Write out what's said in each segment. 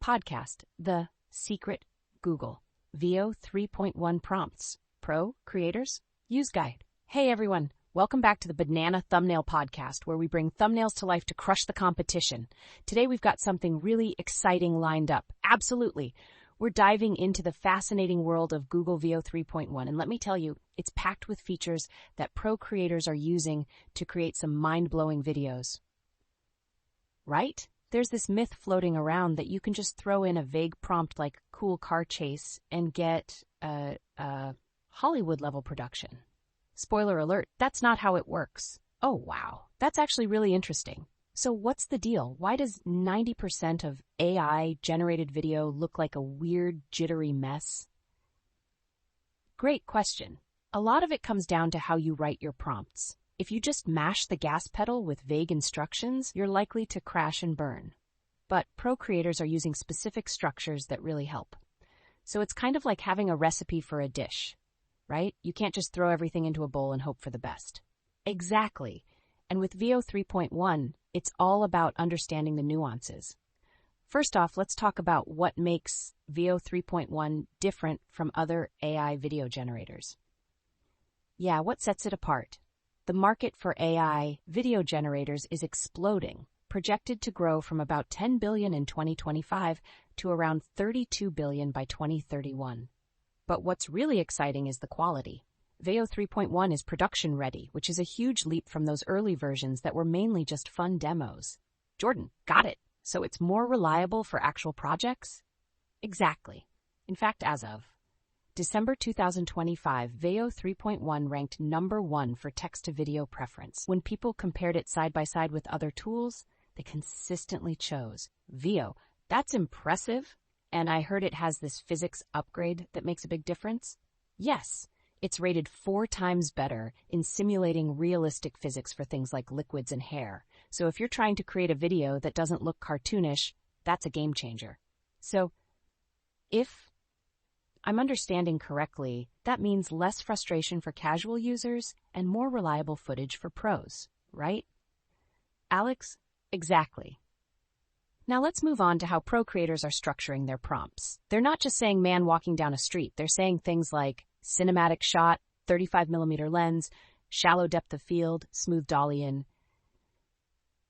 podcast, The Secret Google, Veo 3.1 Prompts, Pro Creators Use Guide. Hey everyone, welcome back to the Banana Thumbnail Podcast, where we bring thumbnails to life to crush the competition. Today we've got something really exciting lined up. Absolutely. We're diving into the fascinating world of Google Veo 3.1, and let me tell you, it's packed with features that pro creators are using to create some mind-blowing videos. Right? There's this myth floating around that you can just throw in a vague prompt like cool car chase and get a Hollywood-level production. Spoiler alert, that's not how it works. Oh wow, that's actually really interesting. So what's the deal? Why does 90% of AI-generated video look like a weird, jittery mess? Great question. A lot of it comes down to how you write your prompts. If you just mash the gas pedal with vague instructions, you're likely to crash and burn. But pro creators are using specific structures that really help. So it's kind of like having a recipe for a dish, right? You can't just throw everything into a bowl and hope for the best. Exactly. And with Veo 3.1, it's all about understanding the nuances. First off, let's talk about what makes Veo 3.1 different from other AI video generators. Yeah, what sets it apart? The market for AI video generators is exploding, projected to grow from about 10 billion in 2025 to around 32 billion by 2031. But what's really exciting is the quality. Veo 3.1 is production ready, which is a huge leap from those early versions that were mainly just fun demos. Jordan, got it. So it's more reliable for actual projects? Exactly. In fact, as of December 2025, Veo 3.1 ranked number 1 for text-to-video preference. When people compared it side by side with other tools, they consistently chose Veo. That's impressive. And I heard it has this physics upgrade that makes a big difference. Yes. It's rated 4 times better in simulating realistic physics for things like liquids and hair. So if you're trying to create a video that doesn't look cartoonish, that's a game changer. So if I'm understanding correctly, that means less frustration for casual users and more reliable footage for pros, right? Alex, exactly. Now let's move on to how pro creators are structuring their prompts. They're not just saying man walking down a street. They're saying things like cinematic shot, 35mm lens, shallow depth of field, smooth dolly in.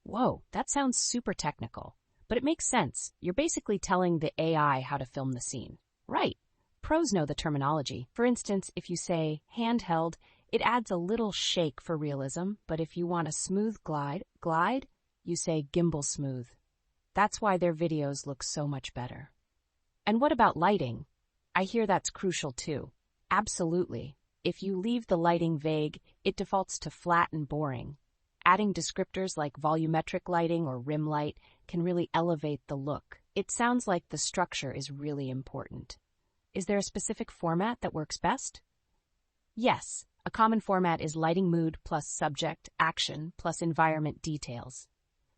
Whoa, that sounds super technical, but it makes sense. You're basically telling the AI how to film the scene. Right. Pros know the terminology. For instance, if you say handheld, it adds a little shake for realism, but if you want a smooth glide, you say gimbal smooth. That's why their videos look so much better. And what about lighting? I hear that's crucial too. Absolutely. If you leave the lighting vague, it defaults to flat and boring. Adding descriptors like volumetric lighting or rim light can really elevate the look. It sounds like the structure is really important. Is there a specific format that works best? Yes. A common format is lighting mood plus subject, action plus environment details.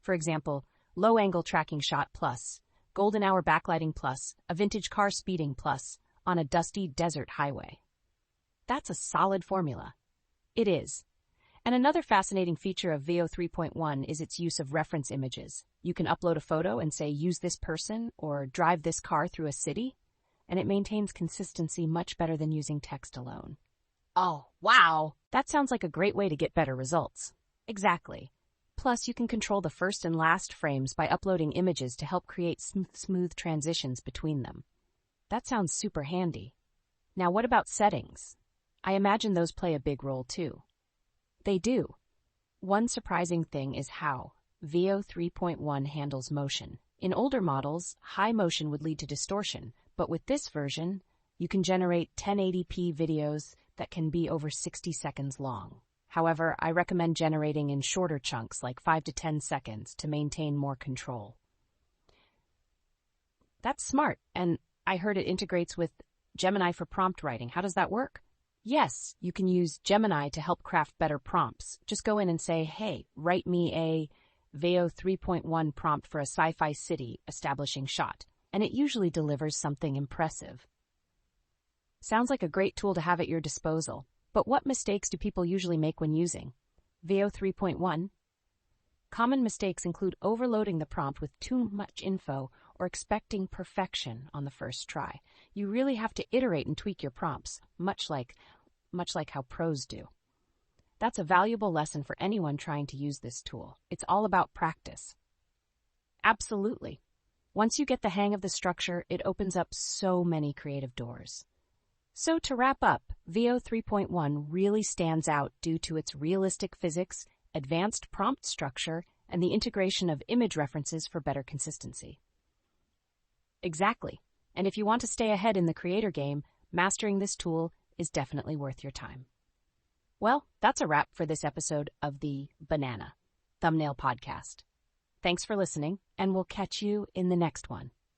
For example, low-angle tracking shot plus, golden hour backlighting plus, a vintage car speeding plus, on a dusty desert highway. That's a solid formula. It is. And another fascinating feature of Veo 3.1 is its use of reference images. You can upload a photo and say, use this person or drive this car through a city, and it maintains consistency much better than using text alone. Oh, wow! That sounds like a great way to get better results. Exactly. Plus, you can control the first and last frames by uploading images to help create smooth transitions between them. That sounds super handy. Now, what about settings? I imagine those play a big role too. They do. One surprising thing is how Veo 3.1 handles motion. In older models, high motion would lead to distortion, but with this version, you can generate 1080p videos that can be over 60 seconds long. However, I recommend generating in shorter chunks, like 5 to 10 seconds, to maintain more control. That's smart, and I heard it integrates with Gemini for prompt writing. How does that work? Yes, you can use Gemini to help craft better prompts. Just go in and say, hey, write me a Veo 3.1 prompt for a sci-fi city establishing shot, and it usually delivers something impressive. Sounds like a great tool to have at your disposal. But what mistakes do people usually make when using Veo 3.1? Common mistakes include overloading the prompt with too much info or expecting perfection on the first try. You really have to iterate and tweak your prompts, much like how pros do. That's a valuable lesson for anyone trying to use this tool. It's all about practice. Absolutely. Once you get the hang of the structure, it opens up so many creative doors. So to wrap up, Veo 3.1 really stands out due to its realistic physics, advanced prompt structure, and the integration of image references for better consistency. Exactly. And if you want to stay ahead in the creator game, mastering this tool is definitely worth your time. Well, that's a wrap for this episode of the Banana Thumbnail Podcast. Thanks for listening, and we'll catch you in the next one.